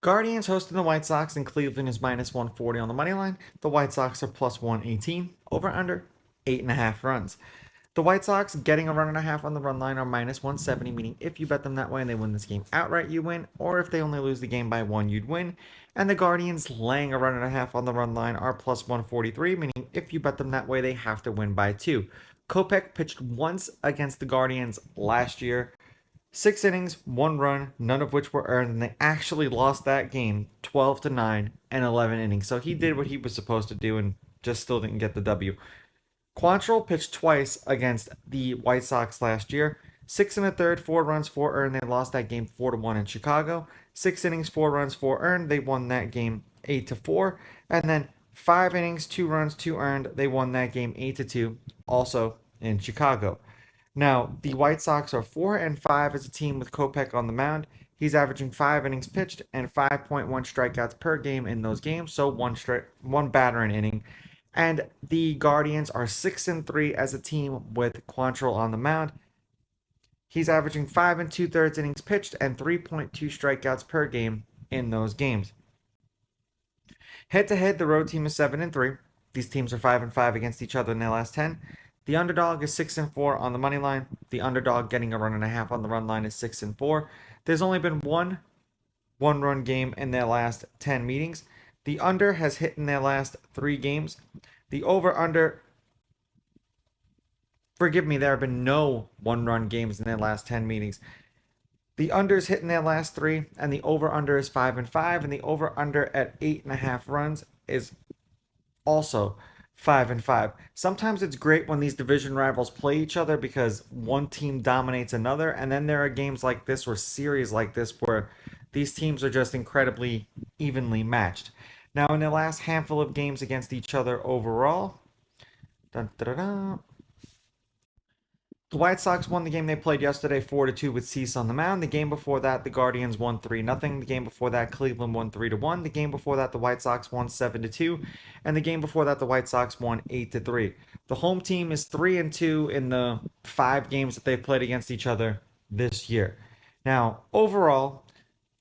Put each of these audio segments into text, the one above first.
Guardians hosting the White Sox, and Cleveland is minus 140 on the money line. The White Sox are plus 118. Over under 8.5 runs. The White Sox getting a run and a half on the run line are minus 170, meaning if you bet them that way and they win this game outright, you win, or if they only lose the game by one, you'd win. And the Guardians laying a run and a half on the run line are plus 143, meaning if you bet them that way, they have to win by two. Kopech pitched once against the Guardians last year. 6 innings, 1 run, none of which were earned, and they actually lost that game 12-9 and 11 innings. So he did what he was supposed to do and just still didn't get the W. Quantrill pitched twice against the White Sox last year. 6 1/3, 4 runs, 4 earned. They lost that game 4-1 in Chicago. 6 innings, 4 runs, 4 earned. They won that game 8-4. And then 5 innings, 2 runs, 2 earned. They won that game 8-2, also in Chicago. Now, the White Sox are 4-5 as a team with Kopech on the mound. He's averaging 5 innings pitched and 5.1 strikeouts per game in those games, so one batter an inning. And the Guardians are 6-3 as a team with Quantrill on the mound. He's averaging 5 2/3 innings pitched and 3.2 strikeouts per game in those games. Head to head, the road team is 7-3. These teams are 5-5 against each other in their last 10. The underdog is 6-4 on the money line. The underdog getting a run and a half on the run line is 6-4. There's only been one-run game in their last 10 meetings. The under has hit in their last 3 games. The over-under, forgive me, there have been no one-run games in their last 10 meetings. The unders hit in their last 3, and the over-under is 5-5, and the over-under at 8.5 runs is also 5-5. Sometimes it's great when these division rivals play each other because one team dominates another, and then there are games like this or series like this where these teams are just incredibly evenly matched. Now, in their last handful of games against each other overall, dun, dun, dun, dun, the White Sox won the game they played yesterday 4-2 with Cease on the mound. The game before that, the Guardians won 3-0. The game before that, Cleveland won 3-1. The game before that, the White Sox won 7-2. And the game before that, the White Sox won 8-3. The home team is 3-2 in the 5 games that they've played against each other this year. Now, overall,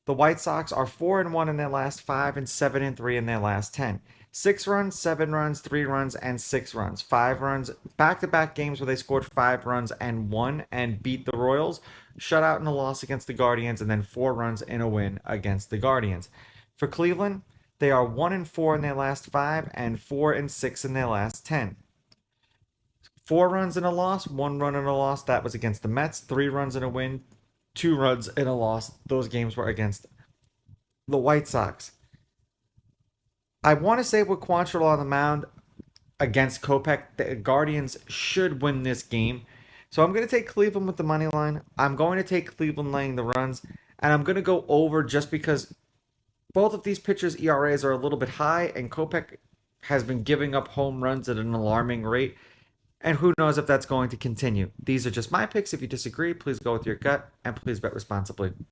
the White Sox are 4-1 in their last 5 and 7-3 in their last 10. 6 runs, 7 runs, 3 runs, and 6 runs. 5 runs, back-to-back games where they scored 5 runs and won and beat the Royals. Shutout in a loss against the Guardians, and then 4 runs in a win against the Guardians. For Cleveland, they are 1-4 in their last 5 and 4-6 in their last 10. 4 runs in a loss, 1 run in a loss. That was against the Mets. 3 runs in a win, 2 runs in a loss. Those games were against the White Sox. I want to say with Quantrill on the mound against Kopech, the Guardians should win this game. So I'm going to take Cleveland with the money line. I'm going to take Cleveland laying the runs. And I'm going to go over just because both of these pitchers' ERAs are a little bit high. And Kopech has been giving up home runs at an alarming rate. And who knows if that's going to continue. These are just my picks. If you disagree, please go with your gut. And please bet responsibly.